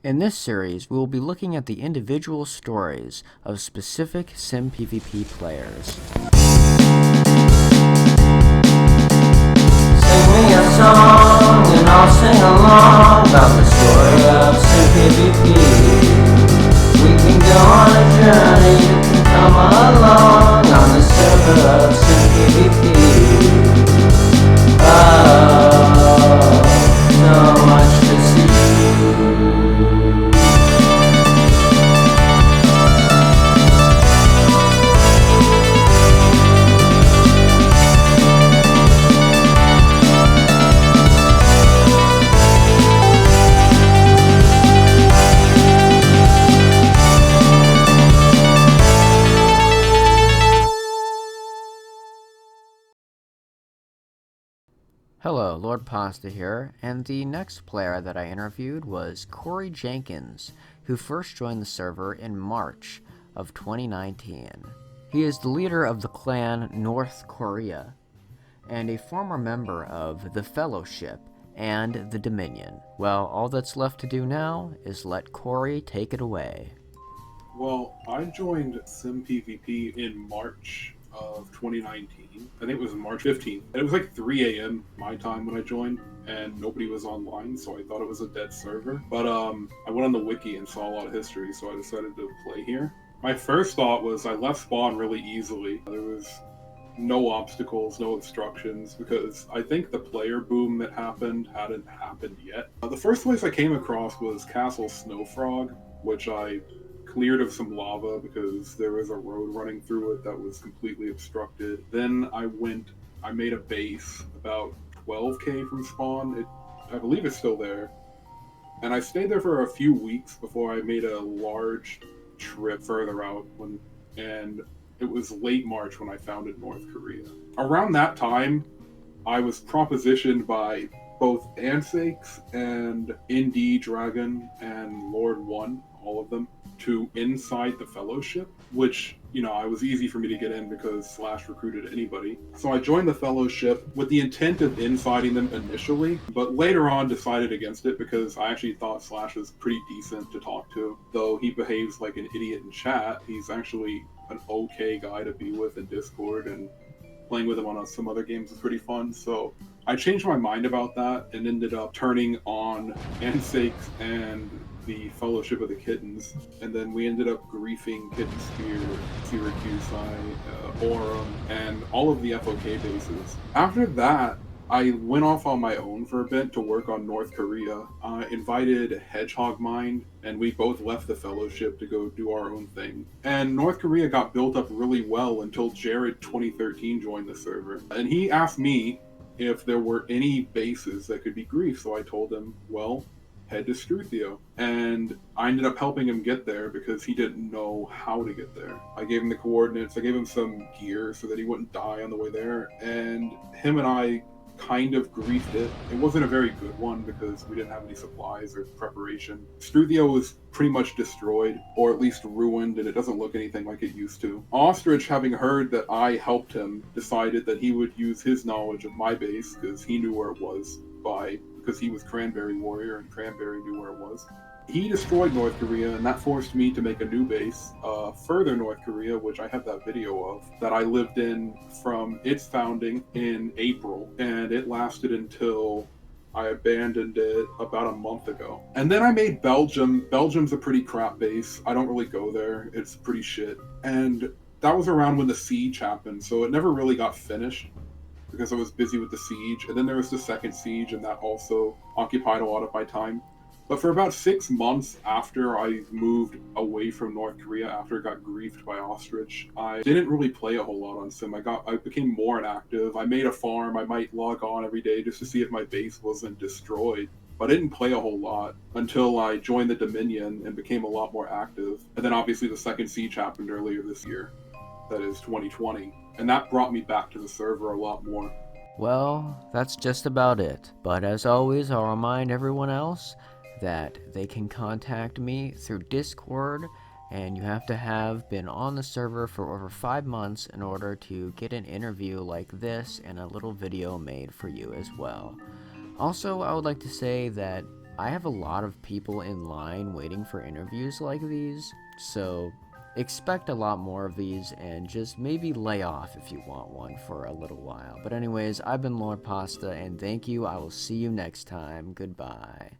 In this series, we will be looking at the individual stories of specific SimPvP players. Sing me a song and I'll sing along about the story of SimPvP. We can go on a journey, you can come along on the server of SimPvP. Oh, so much to see. Hello, Lord Pasta here, and the next player that I interviewed was Korijenkins, who first joined the server in March of 2019. He is the leader of the clan North Korea, and a former member of the Fellowship and the Dominion. Well, all that's left to do now is let Cory take it away. Well, I joined SimPvP in March of 2019. I think it was March 15th. And it was like 3 a.m. my time when I joined, and nobody was online, so I thought it was a dead server. But I went on the wiki and saw a lot of history, so I decided to play here. My first thought was I left spawn really easily. There was no obstacles, no obstructions, because I think the player boom that happened hadn't happened yet. The first place I came across was Castle Snowfrog, which I cleared of some lava because there was a road running through it that was completely obstructed. Then I made a base about 12k from spawn. I believe it's still there. And I stayed there for a few weeks before I made a large trip further out, and it was late March when I founded North Korea. Around that time, I was propositioned by both Ansakes and Indie Dragon and Lord One, all of them, to inside the Fellowship, which, it was easy for me to get in because Slash recruited anybody. So I joined the Fellowship with the intent of insiding them initially, but later on decided against it because I actually thought Slash was pretty decent to talk to. Though he behaves like an idiot in chat, he's actually an okay guy to be with in Discord, and playing with him on some other games is pretty fun. So I changed my mind about that and ended up turning on Ansakes and the Fellowship of the Kittens, and then we ended up griefing Kitten Spear, Syracuse, Orem, and all of the FOK bases. After that, I went off on my own for a bit to work on North Korea. I invited Hedgehog Mind, and we both left the Fellowship to go do our own thing. And North Korea got built up really well until Jared 2013 joined the server. And he asked me if there were any bases that could be griefed, so I told him, well, head to Struthio. And I ended up helping him get there because he didn't know how to get there. I gave him the coordinates, I gave him some gear so that he wouldn't die on the way there, and him and I kind of griefed it. It wasn't a very good one because we didn't have any supplies or preparation. Struthio was pretty much destroyed, or at least ruined, and it doesn't look anything like it used to. Ostrich, having heard that I helped him, decided that he would use his knowledge of my base, because he knew where it was, because he was Cranberry Warrior and Cranberry knew where it was. He destroyed North Korea, and that forced me to make a new base, further North Korea, which I have that video of, that I lived in from its founding in April, and it lasted until I abandoned it about a month ago. And then I made Belgium. Belgium's a pretty crap base. I don't really go there. It's pretty shit. And that was around when the siege happened, so it never really got finished because I was busy with the siege. And then there was the second siege, and that also occupied a lot of my time. But for about 6 months after I moved away from North Korea, after it got griefed by Ostrich, I didn't really play a whole lot on Sim. I became more inactive. I made a farm. I might log on every day just to see if my base wasn't destroyed. But I didn't play a whole lot until I joined the Dominion and became a lot more active. And then obviously the second siege happened earlier this year. That is 2020. And that brought me back to the server a lot more. Well, that's just about it. But as always, I'll remind everyone else that they can contact me through Discord, and you have to have been on the server for over 5 months in order to get an interview like this and a little video made for you as well. Also, I would like to say that I have a lot of people in line waiting for interviews like these, so expect a lot more of these and just maybe lay off if you want one for a little while. But anyways, I've been Lord Pasta, and thank you. I will see you next time. Goodbye.